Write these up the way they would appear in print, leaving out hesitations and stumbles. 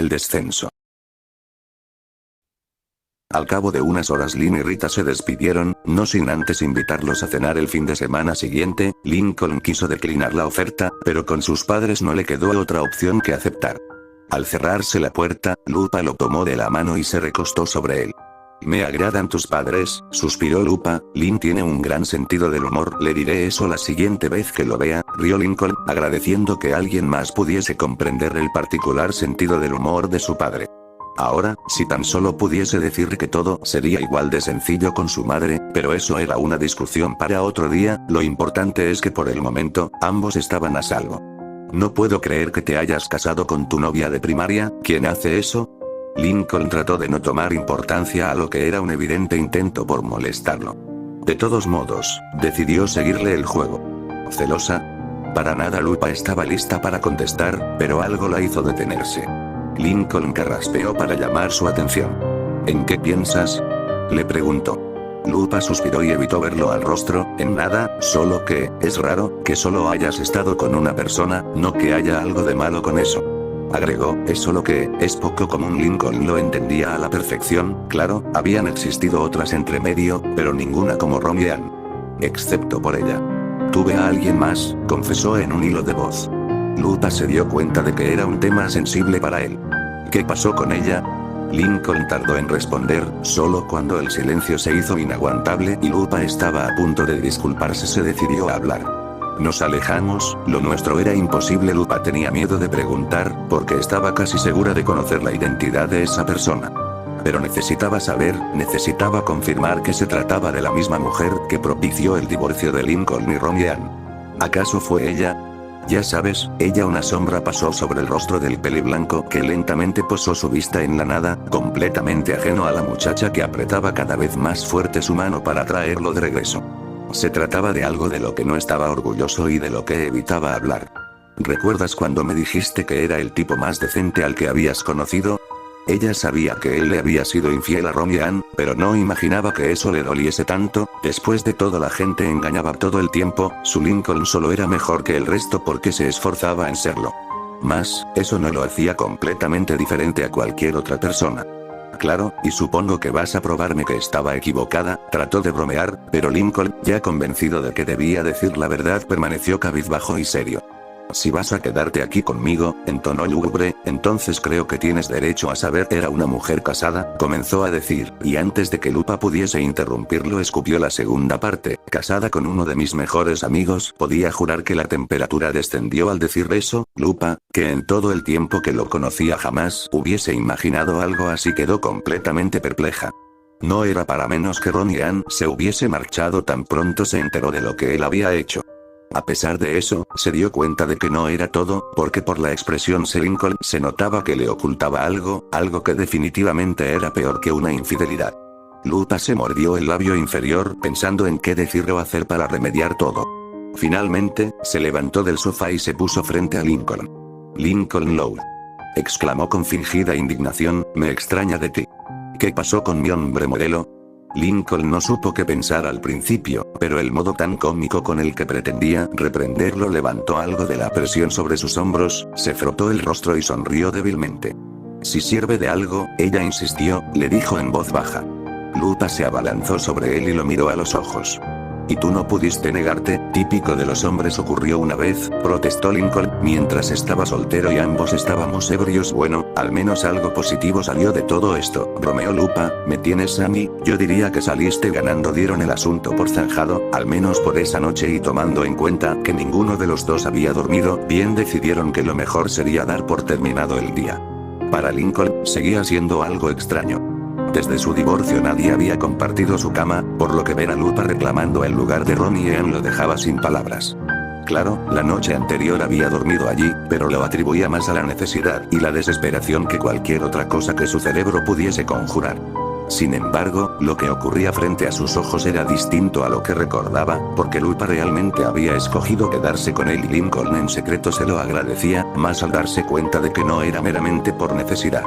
El descenso. Al cabo de unas horas Lynn y Rita se despidieron, no sin antes invitarlos a cenar el fin de semana siguiente. Lincoln quiso declinar la oferta, pero con sus padres no le quedó otra opción que aceptar. Al cerrarse la puerta, Lupa lo tomó de la mano y se recostó sobre él. Me agradan tus padres, suspiró Lupa. Lynn tiene un gran sentido del humor. Le diré eso la siguiente vez que lo vea, rió Lincoln, agradeciendo que alguien más pudiese comprender el particular sentido del humor de su padre. Ahora, si tan solo pudiese decir que todo sería igual de sencillo con su madre, pero eso era una discusión para otro día. Lo importante es que por el momento, ambos estaban a salvo. No puedo creer que te hayas casado con tu novia de primaria. ¿Quién hace eso? Lincoln trató de no tomar importancia a lo que era un evidente intento por molestarlo. De todos modos, decidió seguirle el juego. ¿Celosa? Para nada. Lupa estaba lista para contestar, pero algo la hizo detenerse. Lincoln carraspeó para llamar su atención. ¿En qué piensas?, le preguntó. Lupa suspiró y evitó verlo al rostro. En nada, solo que, es raro, que solo hayas estado con una persona, no que haya algo de malo con eso. Agregó, es solo que, es poco común. Lincoln lo entendía a la perfección. Claro, habían existido otras entre medio, pero ninguna como Ronnie Ann. Excepto por ella. Tuve a alguien más, confesó en un hilo de voz. Lupa se dio cuenta de que era un tema sensible para él. ¿Qué pasó con ella? Lincoln tardó en responder, solo cuando el silencio se hizo inaguantable y Lupa estaba a punto de disculparse se decidió a hablar. Nos alejamos, lo nuestro era imposible. Lupa tenía miedo de preguntar, porque estaba casi segura de conocer la identidad de esa persona. Pero necesitaba saber, necesitaba confirmar que se trataba de la misma mujer que propició el divorcio de Lincoln y Ronnie Ann. ¿Acaso fue ella? Ya sabes, una sombra pasó sobre el rostro del peliblanco que lentamente posó su vista en la nada, completamente ajeno a la muchacha que apretaba cada vez más fuerte su mano para traerlo de regreso. Se trataba de algo de lo que no estaba orgulloso y de lo que evitaba hablar. ¿Recuerdas cuando me dijiste que era el tipo más decente al que habías conocido? Ella sabía que él le había sido infiel a Ronnie Ann, pero no imaginaba que eso le doliese tanto. Después de todo, la gente engañaba todo el tiempo. Su Lincoln solo era mejor que el resto porque se esforzaba en serlo. Más, eso no lo hacía completamente diferente a cualquier otra persona. Claro, y supongo que vas a probarme que estaba equivocada, trató de bromear, pero Lincoln, ya convencido de que debía decir la verdad, permaneció cabizbajo y serio. Si vas a quedarte aquí conmigo, en tono lúgubre, entonces creo que tienes derecho a saber. Era una mujer casada, comenzó a decir, y antes de que Lupa pudiese interrumpirlo escupió la segunda parte. Casada con uno de mis mejores amigos. Podía jurar que la temperatura descendió al decir eso. Lupa, que en todo el tiempo que lo conocía jamás hubiese imaginado algo así, quedó completamente perpleja. No era para menos que Ronnie Ann se hubiese marchado tan pronto se enteró de lo que él había hecho. A pesar de eso, se dio cuenta de que no era todo, porque por la expresión de Lincoln se notaba que le ocultaba algo que definitivamente era peor que una infidelidad. Lupa se mordió el labio inferior pensando en qué decir o hacer para remediar todo. Finalmente, se levantó del sofá y se puso frente a Lincoln. Lincoln Lowe, exclamó con fingida indignación, me extraña de ti. ¿Qué pasó con mi hombre modelo? Lincoln no supo qué pensar al principio, pero el modo tan cómico con el que pretendía reprenderlo levantó algo de la presión sobre sus hombros, se frotó el rostro y sonrió débilmente. Si sirve de algo, ella insistió, le dijo en voz baja. Lupa se abalanzó sobre él y lo miró a los ojos. ¿Y tú no pudiste negarte? Típico de los hombres. Ocurrió una vez, protestó Lincoln, mientras estaba soltero y ambos estábamos ebrios. Bueno, al menos algo positivo salió de todo esto. Bromeó Lupa, ¿me tienes a mí? Yo diría que saliste ganando. Dieron el asunto por zanjado, al menos por esa noche, y tomando en cuenta que ninguno de los dos había dormido bien, decidieron que lo mejor sería dar por terminado el día. Para Lincoln, seguía siendo algo extraño. Desde su divorcio nadie había compartido su cama, por lo que ver a Lupa reclamando el lugar de Ronnie Ann lo dejaba sin palabras. Claro, la noche anterior había dormido allí, pero lo atribuía más a la necesidad y la desesperación que cualquier otra cosa que su cerebro pudiese conjurar. Sin embargo, lo que ocurría frente a sus ojos era distinto a lo que recordaba, porque Lupa realmente había escogido quedarse con él y Lincoln en secreto se lo agradecía, más al darse cuenta de que no era meramente por necesidad.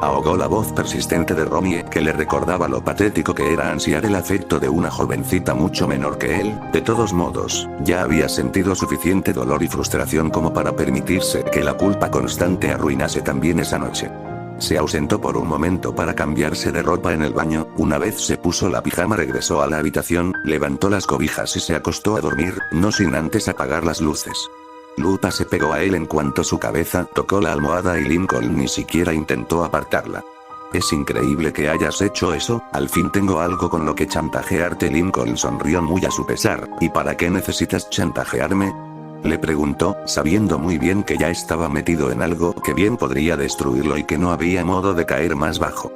Ahogó la voz persistente de Ronnie, que le recordaba lo patético que era ansiar el afecto de una jovencita mucho menor que él. De todos modos, ya había sentido suficiente dolor y frustración como para permitirse que la culpa constante arruinase también esa noche. Se ausentó por un momento para cambiarse de ropa en el baño, una vez se puso la pijama regresó a la habitación, levantó las cobijas y se acostó a dormir, no sin antes apagar las luces. Lupa se pegó a él en cuanto su cabeza tocó la almohada y Lincoln ni siquiera intentó apartarla. Es increíble que hayas hecho eso, al fin tengo algo con lo que chantajearte. Lincoln sonrió muy a su pesar, ¿y para qué necesitas chantajearme? Le preguntó, sabiendo muy bien que ya estaba metido en algo que bien podría destruirlo y que no había modo de caer más bajo.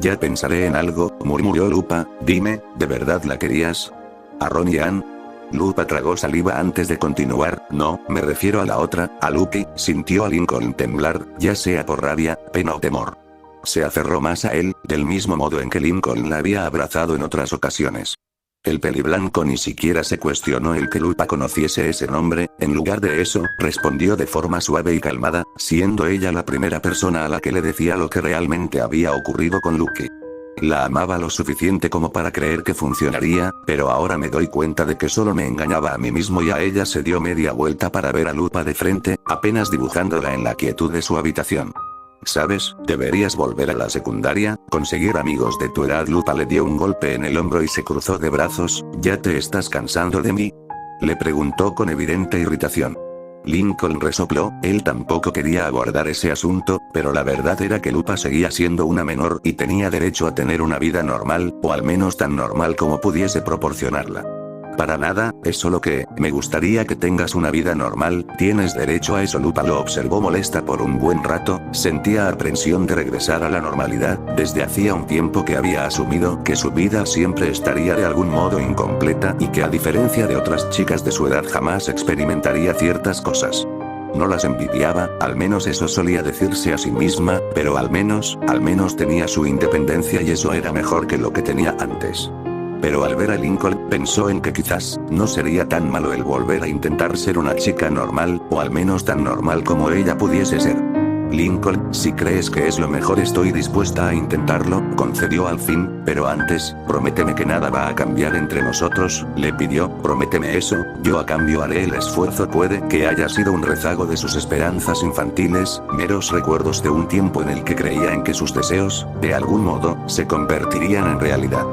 Ya pensaré en algo, murmuró Lupa, dime, ¿de verdad la querías? ¿A Ronnie Ann? Lupa tragó saliva antes de continuar, no, me refiero a la otra, a Lucky, sintió a Lincoln temblar, ya sea por rabia, pena o temor. Se aferró más a él, del mismo modo en que Lincoln la había abrazado en otras ocasiones. El peliblanco ni siquiera se cuestionó el que Lupa conociese ese nombre, en lugar de eso, respondió de forma suave y calmada, siendo ella la primera persona a la que le decía lo que realmente había ocurrido con Lucky. La amaba lo suficiente como para creer que funcionaría, pero ahora me doy cuenta de que solo me engañaba a mí mismo y a ella. Se dio media vuelta para ver a Lupa de frente, apenas dibujándola en la quietud de su habitación. ¿Sabes? Deberías volver a la secundaria, conseguir amigos de tu edad. Lupa le dio un golpe en el hombro y se cruzó de brazos, ¿ya te estás cansando de mí? Le preguntó con evidente irritación. Lincoln resopló, él tampoco quería abordar ese asunto, pero la verdad era que Lupa seguía siendo una menor y tenía derecho a tener una vida normal, o al menos tan normal como pudiese proporcionarla. Para nada, es solo que, me gustaría que tengas una vida normal, tienes derecho a eso. Lupa lo observó molesta por un buen rato, sentía aprensión de regresar a la normalidad, desde hacía un tiempo que había asumido que su vida siempre estaría de algún modo incompleta y que a diferencia de otras chicas de su edad jamás experimentaría ciertas cosas. No las envidiaba, al menos eso solía decirse a sí misma, pero al menos tenía su independencia y eso era mejor que lo que tenía antes. Pero al ver a Lincoln, pensó en que quizás, no sería tan malo el volver a intentar ser una chica normal, o al menos tan normal como ella pudiese ser. Lincoln, si crees que es lo mejor estoy dispuesta a intentarlo, concedió al fin, pero antes, prométeme que nada va a cambiar entre nosotros, le pidió, prométeme eso, yo a cambio haré el esfuerzo. Puede que haya sido un rezago de sus esperanzas infantiles, meros recuerdos de un tiempo en el que creía en que sus deseos, de algún modo, se convertirían en realidad.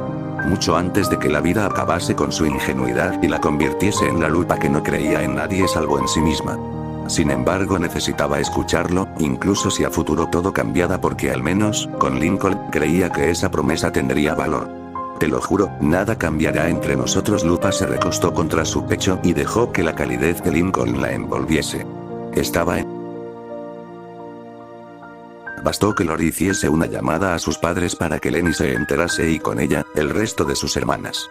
Mucho antes de que la vida acabase con su ingenuidad y la convirtiese en la Lupa que no creía en nadie salvo en sí misma. Sin embargo, necesitaba escucharlo, incluso si a futuro todo cambiara, porque al menos, con Lincoln, creía que esa promesa tendría valor. Te lo juro, nada cambiará entre nosotros. Lupa se recostó contra su pecho y dejó que la calidez de Lincoln la envolviese. Estaba en... Bastó que Lori hiciese una llamada a sus padres para que Lenny se enterase y con ella, el resto de sus hermanas.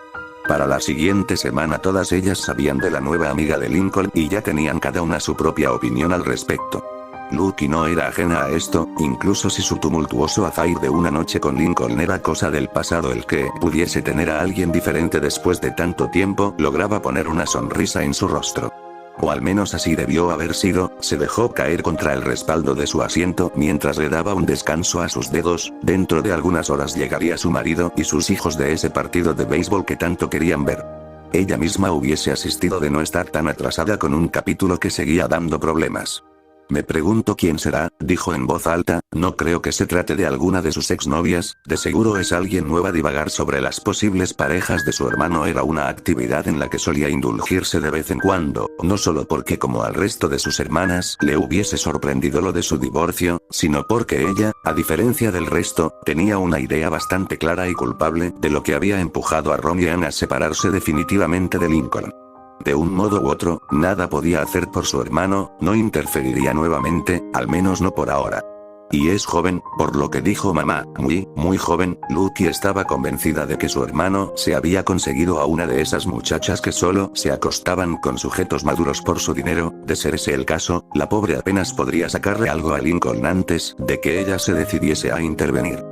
Para la siguiente semana todas ellas sabían de la nueva amiga de Lincoln y ya tenían cada una su propia opinión al respecto. Lucky no era ajena a esto, incluso si su tumultuoso affair de una noche con Lincoln era cosa del pasado. El que pudiese tener a alguien diferente después de tanto tiempo lograba poner una sonrisa en su rostro. O al menos así debió haber sido. Se dejó caer contra el respaldo de su asiento mientras le daba un descanso a sus dedos. Dentro de algunas horas llegaría su marido y sus hijos de ese partido de béisbol que tanto querían ver. Ella misma hubiese asistido de no estar tan atrasada con un capítulo que seguía dando problemas. Me pregunto quién será, dijo en voz alta, no creo que se trate de alguna de sus exnovias, de seguro es alguien nueva. Divagar sobre las posibles parejas de su hermano era una actividad en la que solía indulgirse de vez en cuando, no solo porque como al resto de sus hermanas le hubiese sorprendido lo de su divorcio, sino porque ella, a diferencia del resto, tenía una idea bastante clara y culpable de lo que había empujado a Ronnie Ann a separarse definitivamente de Lincoln. De un modo u otro, nada podía hacer por su hermano, no interferiría nuevamente, al menos no por ahora. Y es joven, por lo que dijo mamá, muy joven. Lucky estaba convencida de que su hermano se había conseguido a una de esas muchachas que solo se acostaban con sujetos maduros por su dinero. De ser ese el caso, la pobre apenas podría sacarle algo a Lincoln antes de que ella se decidiese a intervenir.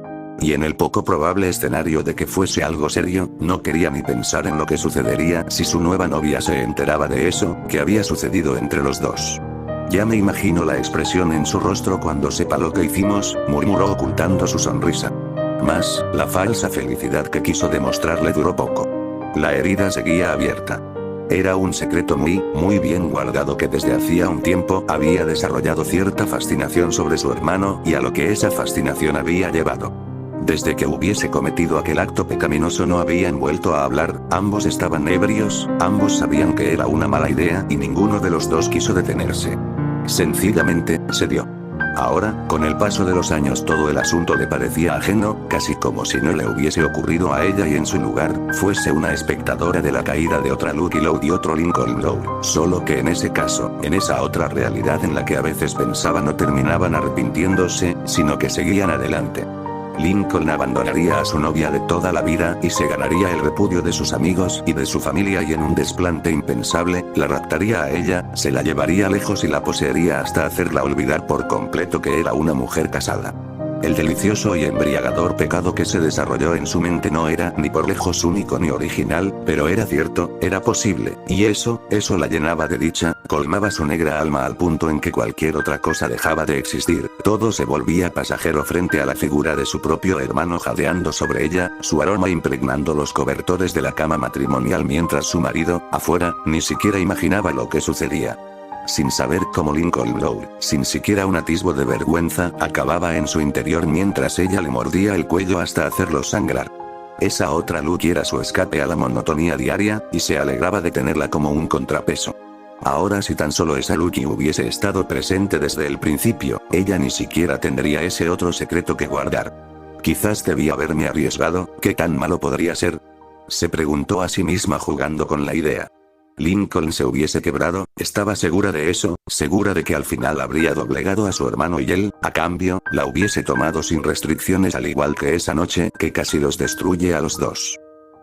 Y en el poco probable escenario de que fuese algo serio, no quería ni pensar en lo que sucedería si su nueva novia se enteraba de eso, que había sucedido entre los dos. Ya me imagino la expresión en su rostro cuando sepa lo que hicimos, murmuró ocultando su sonrisa. Mas, la falsa felicidad que quiso demostrarle duró poco. La herida seguía abierta. Era un secreto muy bien guardado que desde hacía un tiempo había desarrollado cierta fascinación sobre su hermano y a lo que esa fascinación había llevado. Desde que hubiese cometido aquel acto pecaminoso no habían vuelto a hablar, ambos estaban ebrios, ambos sabían que era una mala idea y ninguno de los dos quiso detenerse. Sencillamente, se dio. Ahora, con el paso de los años todo el asunto le parecía ajeno, casi como si no le hubiese ocurrido a ella y en su lugar, fuese una espectadora de la caída de otra Lucky Loud y otro Lincoln Loud. Solo que en ese caso, en esa otra realidad en la que a veces pensaba no terminaban arrepintiéndose, sino que seguían adelante. Lincoln abandonaría a su novia de toda la vida y se ganaría el repudio de sus amigos y de su familia y en un desplante impensable, la raptaría a ella, se la llevaría lejos y la poseería hasta hacerla olvidar por completo que era una mujer casada. El delicioso y embriagador pecado que se desarrolló en su mente no era ni por lejos único ni original, pero era cierto, era posible, y eso la llenaba de dicha, colmaba su negra alma al punto en que cualquier otra cosa dejaba de existir, todo se volvía pasajero frente a la figura de su propio hermano jadeando sobre ella, su aroma impregnando los cobertores de la cama matrimonial mientras su marido, afuera, ni siquiera imaginaba lo que sucedía. Sin saber cómo Lincoln Loud, sin siquiera un atisbo de vergüenza, acababa en su interior mientras ella le mordía el cuello hasta hacerlo sangrar. Esa otra Lucky era su escape a la monotonía diaria, y se alegraba de tenerla como un contrapeso. Ahora si tan solo esa Lucky hubiese estado presente desde el principio, ella ni siquiera tendría ese otro secreto que guardar. Quizás debía haberme arriesgado, ¿qué tan malo podría ser? Se preguntó a sí misma jugando con la idea. Lincoln se hubiese quebrado, estaba segura de eso, segura de que al final habría doblegado a su hermano y él, a cambio, la hubiese tomado sin restricciones al igual que esa noche que casi los destruye a los dos.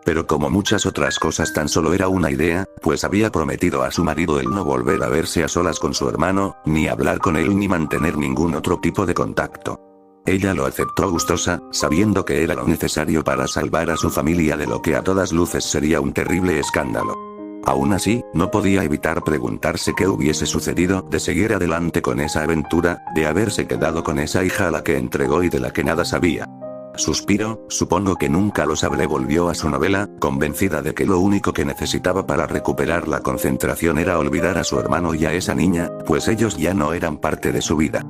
Pero como muchas otras cosas tan solo era una idea, pues había prometido a su marido el no volver a verse a solas con su hermano, ni hablar con él ni mantener ningún otro tipo de contacto. Ella lo aceptó gustosa, sabiendo que era lo necesario para salvar a su familia de lo que a todas luces sería un terrible escándalo. Aún así, no podía evitar preguntarse qué hubiese sucedido de seguir adelante con esa aventura, de haberse quedado con esa hija a la que entregó y de la que nada sabía. Suspiró, supongo que nunca lo sabré, volvió a su novela, convencida de que lo único que necesitaba para recuperar la concentración era olvidar a su hermano y a esa niña, pues ellos ya no eran parte de su vida.